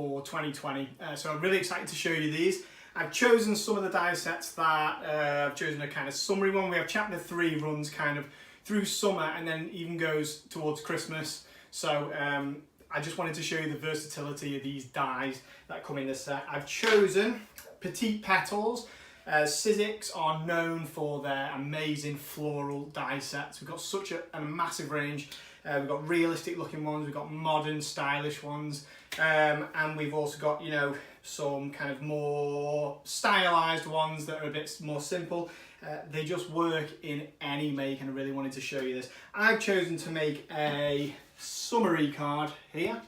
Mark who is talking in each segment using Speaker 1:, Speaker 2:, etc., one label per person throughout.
Speaker 1: for 2020. So I'm really excited to show you these. I've chosen some of the die sets that I've chosen a kind of summary one. We have chapter 3 runs kind of through summer and then even goes towards Christmas. So I just wanted to show you the versatility of these dies that come in this set. I've chosen Petite Petals. Sizzix are known for their amazing floral die sets. We've got such a massive range. We've got realistic looking ones, we've got modern stylish ones, and we've also got, you know, some kind of more stylized ones that are a bit more simple. They just work in any make, and I really wanted to show you this. I've chosen to make a summary card here.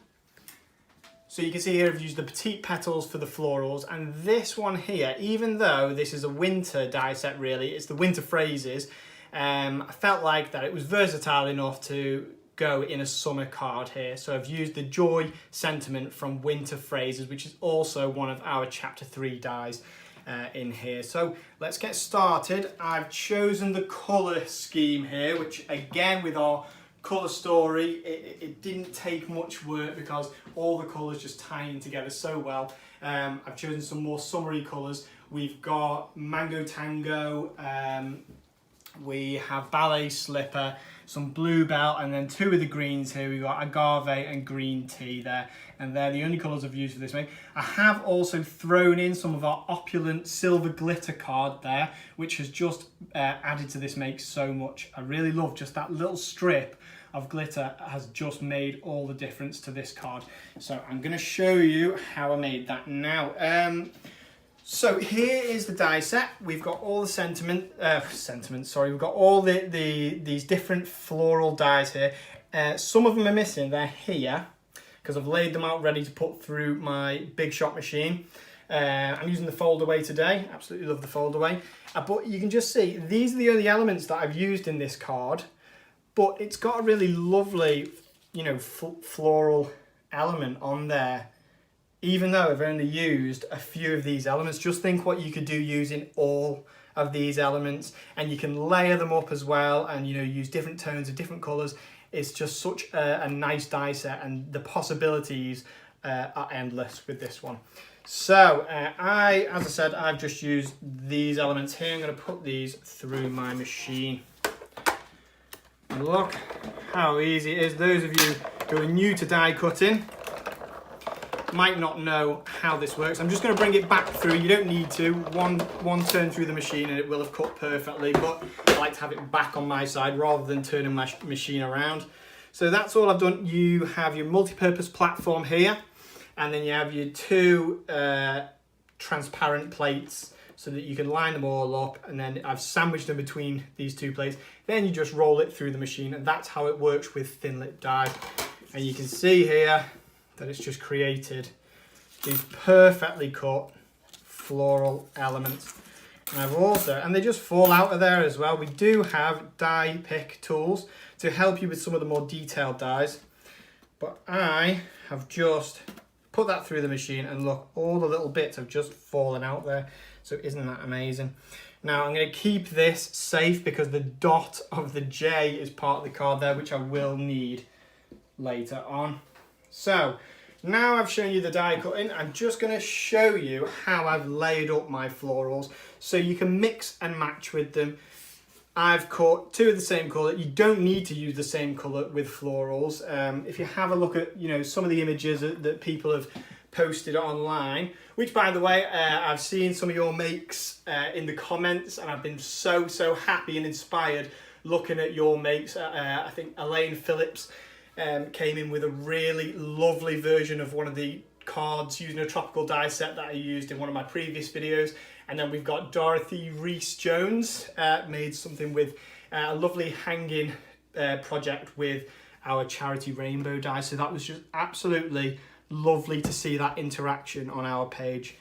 Speaker 1: So you can see here I've used the Petite Petals for the florals, and this one here, even though this is a winter die set really, it's the winter phrases, I felt like that it was versatile enough to go in a summer card here. So I've used the Joy Sentiment from Winter Phrases, which is also one of our chapter 3 dies in here. So let's get started. I've chosen the colour scheme here, which again with our colour story, it didn't take much work because all the colours just tie in together so well. I've chosen some more summery colours. We've got Mango Tango, we have Ballet Slipper, some Bluebell, and then 2 of the greens here. We've got Agave and Green Tea there, and they're the only colours I've used for this make. I have also thrown in some of our Opulent Silver Glitter card there, which has just added to this make so much. I really love just that little strip of glitter has just made all the difference to this card. So I'm going to show you how I made that now. So here is the die set. We've got all the we've got all these different floral dies here. Some of them are missing, they're here, because I've laid them out ready to put through my Big Shot machine. I'm using the fold away today, absolutely love the fold away. But you can just see, these are the only elements that I've used in this card, but it's got a really lovely, you know, floral element on there. Even though I've only used a few of these elements, just think what you could do using all of these elements, and you can layer them up as well, and, you know, use different tones of different colours. It's just such a nice die set, and the possibilities are endless with this one. So as I said, I've just used these elements here. I'm going to put these through my machine. And look how easy it is. Those of you who are new to die cutting might not know how this works. I'm just going to bring it back through. You don't need to. One turn through the machine and it will have cut perfectly, but I like to have it back on my side rather than turning my machine around. So that's all I've done. You have your multi-purpose platform here, and then you have your 2 transparent plates so that you can line them all up, and then I've sandwiched them between these 2 plates. Then you just roll it through the machine, and that's how it works with Thinlit die. And you can see here that it's just created these perfectly cut floral elements. And I've also, and they just fall out of there as well. We do have die pick tools to help you with some of the more detailed dies, but I have just put that through the machine, and look, all the little bits have just fallen out there. So isn't that amazing? Now I'm going to keep this safe because the dot of the J is part of the card there, which I will need later on. So now I've shown you the die cutting, I'm just going to show you how I've laid up my florals so you can mix and match with them. I've cut 2 of the same colour. You don't need to use the same colour with florals. If you have a look at, you know, some of the images that people have posted online, which by the way, I've seen some of your makes in the comments, and I've been so happy and inspired looking at your makes. I think Elaine Phillips came in with a really lovely version of one of the cards using a tropical die set that I used in one of my previous videos. And then we've got Dorothy Reese-Jones made something with a lovely hanging project with our charity rainbow die. So that was just absolutely lovely to see that interaction on our page.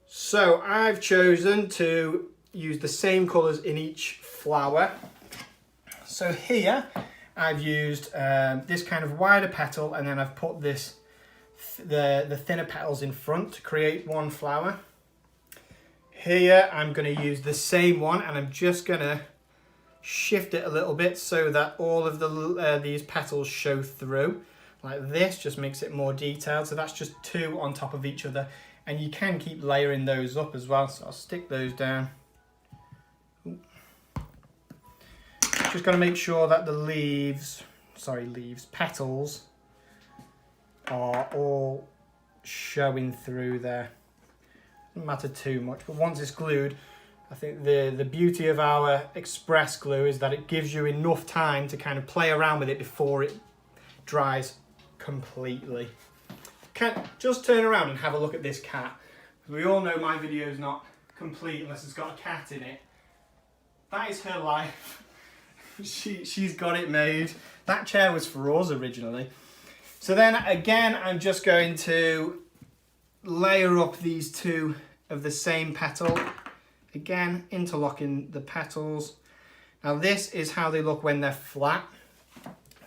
Speaker 1: So I've chosen to use the same colours in each flower. So here I've used this kind of wider petal, and then I've put this the thinner petals in front to create one flower. Here I'm going to use the same one, and I'm just going to shift it a little bit so that all of these petals show through like this, just makes it more detailed. So that's just 2 on top of each other, and you can keep layering those up as well. So I'll stick those down. Ooh. Just got to make sure that the petals are all showing through there. Doesn't matter too much, but once it's glued, I think the beauty of our express glue is that it gives you enough time to kind of play around with it before it dries completely. Just turn around and have a look at this cat. We all know my video is not complete unless it's got a cat in it. That is her life. She's got it made. That chair was for us originally. So then again, I'm just going to layer up these 2 of the same petal. Again, interlocking the petals. Now this is how they look when they're flat.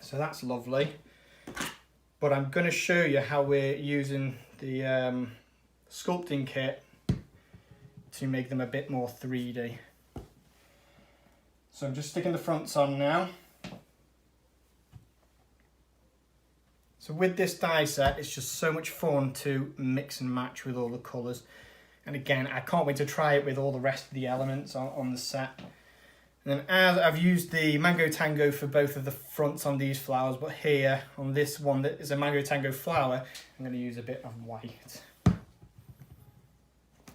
Speaker 1: So that's lovely. But I'm going to show you how we're using the sculpting kit to make them a bit more 3D. So I'm just sticking the fronts on now. So with this die set, it's just so much fun to mix and match with all the colours. And again, I can't wait to try it with all the rest of the elements on the set. And then as I've used the Mango Tango for both of the fronts on these flowers, but here on this one that is a Mango Tango flower, I'm going to use a bit of white.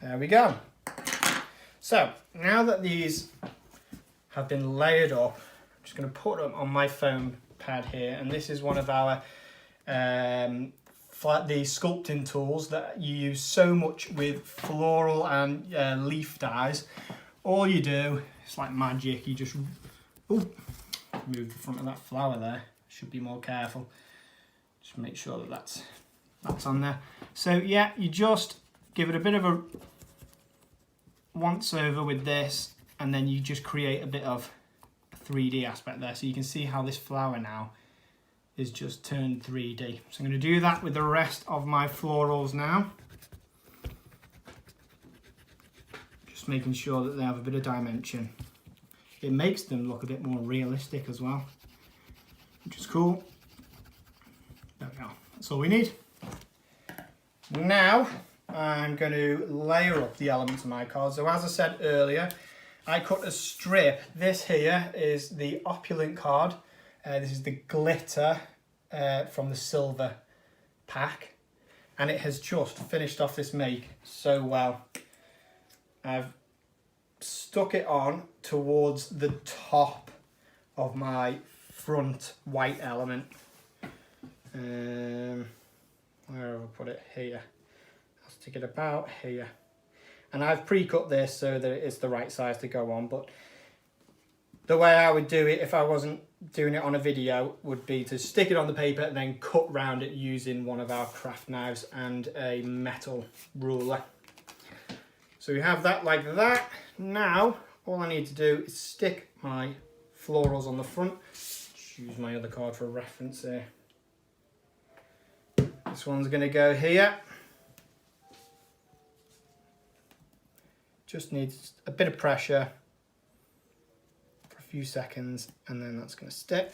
Speaker 1: There we go. So now that these have been layered up, I'm just going to put them on my foam pad here, and this is one of our the sculpting tools that you use so much with floral and leaf dyes. All you do, it's like magic, you just move the front of that flower there. Should be more careful. Just make sure that that's on there. So yeah, you just give it a bit of a once over with this, and then you just create a bit of a 3D aspect there. So you can see how this flower now is just turned 3D. So I'm going to do that with the rest of my florals now. Just making sure that they have a bit of dimension. It makes them look a bit more realistic as well, which is cool. There we go. That's all we need. Now I'm going to layer up the elements of my card. So as I said earlier, I cut a strip. This here is the Opulent card. This is the glitter from the silver pack, and it has just finished off this make so well. I've stuck it on towards the top of my front white element. Where have I put it? Here. I'll stick it about here. And I've pre-cut this so that it's the right size to go on, but the way I would do it if I wasn't doing it on a video would be to stick it on the paper and then cut round it using one of our craft knives and a metal ruler. So we have that like that. Now all I need to do is stick my florals on the front. Just use my other card for a reference there. This one's going to go here. Just needs a bit of pressure for a few seconds, and then that's going to stick.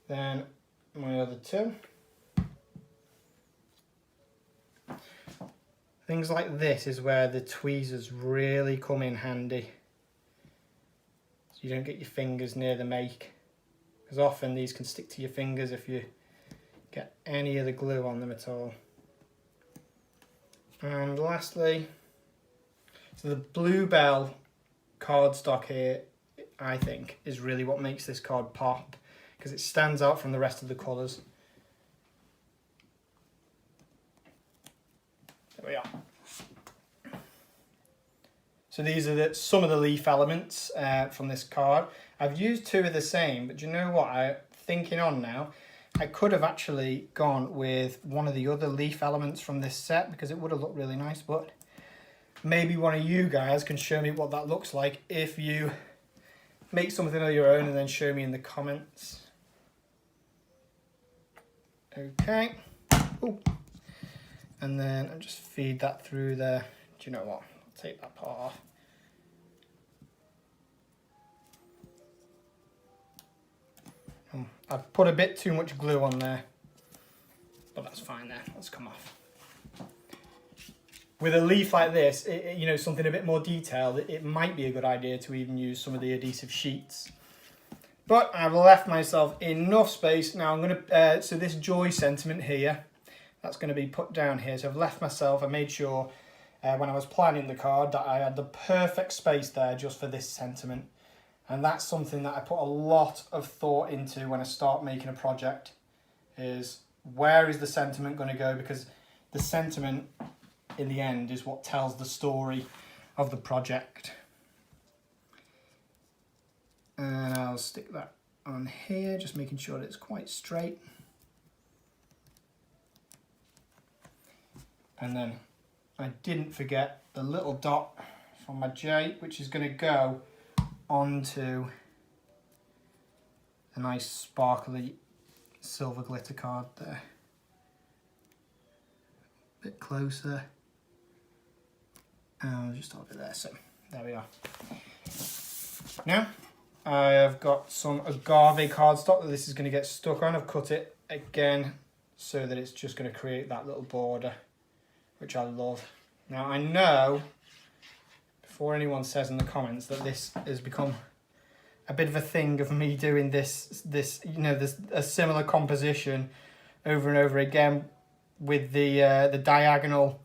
Speaker 1: Then my other two. Things like this is where the tweezers really come in handy. So you don't get your fingers near the make, because often these can stick to your fingers if you get any of the glue on them at all. And lastly, so the Bluebell cardstock here, I think, is really what makes this card pop, because it stands out from the rest of the colours. There we are. So these are some of the leaf elements from this card. I've used two of the same, but do you know what? I'm thinking on now, I could have actually gone with one of the other leaf elements from this set, because it would have looked really nice, but maybe one of you guys can show me what that looks like if you make something of your own and then show me in the comments. Okay. Ooh. And then I'll just feed that through there. Do you know what? I'll take that part off. I've put a bit too much glue on there. but that's fine there, let's come off. With a leaf like this, you know, something a bit more detailed, it might be a good idea to even use some of the adhesive sheets. But I've left myself enough space. Now I'm going to, so this joy sentiment here, that's going to be put down here. So I've left myself, I made sure when I was planning the card that I had the perfect space there just for this sentiment. And that's something that I put a lot of thought into when I start making a project, is where is the sentiment going to go? Because the sentiment in the end is what tells the story of the project. And I'll stick that on here, just making sure that it's quite straight. And then I didn't forget the little dot from my J, which is going to go onto a nice sparkly silver glitter card there. A bit closer. And I'll just hold it there, so there we are. Now, I have got some agave cardstock that this is going to get stuck on. I've cut it again so that it's just going to create that little border, which I love. Now I know, before anyone says in the comments, that this has become a bit of a thing of me doing this you know, a similar composition over and over again with the diagonal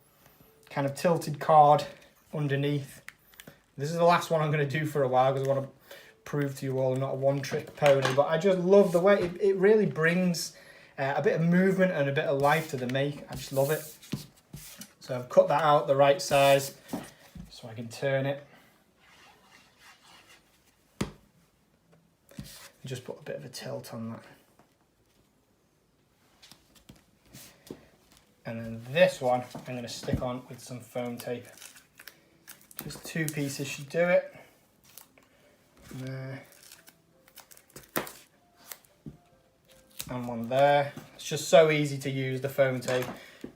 Speaker 1: kind of tilted card underneath. This is the last one I'm going to do for a while because I want to prove to you all I'm not a one-trick pony, but I just love the way it really brings a bit of movement and a bit of life to the make. I just love it. So I've cut that out the right size so I can turn it. And just put a bit of a tilt on that. And then this one I'm going to stick on with some foam tape. Just 2 pieces should do it. There. And one there. It's just so easy to use the foam tape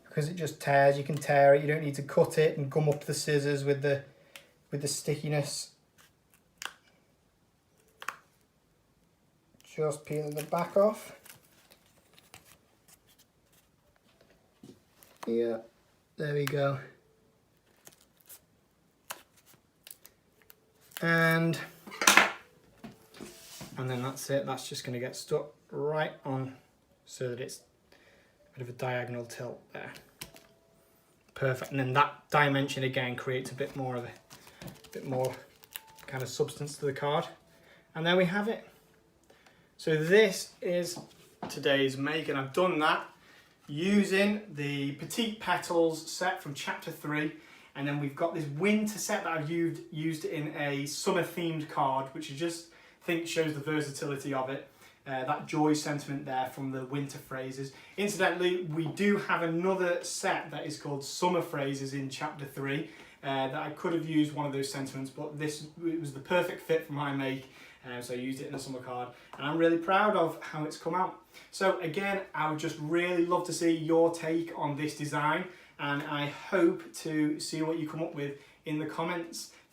Speaker 1: because it just tears. You can tear it. You don't need to cut it and gum up the scissors with the stickiness. Just peeling the back off. Yeah, there we go. And then that's it. That's just going to get stuck right on so that it's a bit of a diagonal tilt there. Perfect. And then that dimension again creates a bit more kind of substance to the card. And there we have it. So this is today's make, and I've done that using the Petite Petals set from chapter 3. And then we've got this winter set that I've used in a summer themed card, which I just think shows the versatility of it. That joy sentiment there from the winter phrases. Incidentally, we do have another set that is called summer phrases in chapter 3 that I could have used one of those sentiments, but it was the perfect fit for my make, so I used it in a summer card, and I'm really proud of how it's come out. So again, I would just really love to see your take on this design, and I hope to see what you come up with in the comments.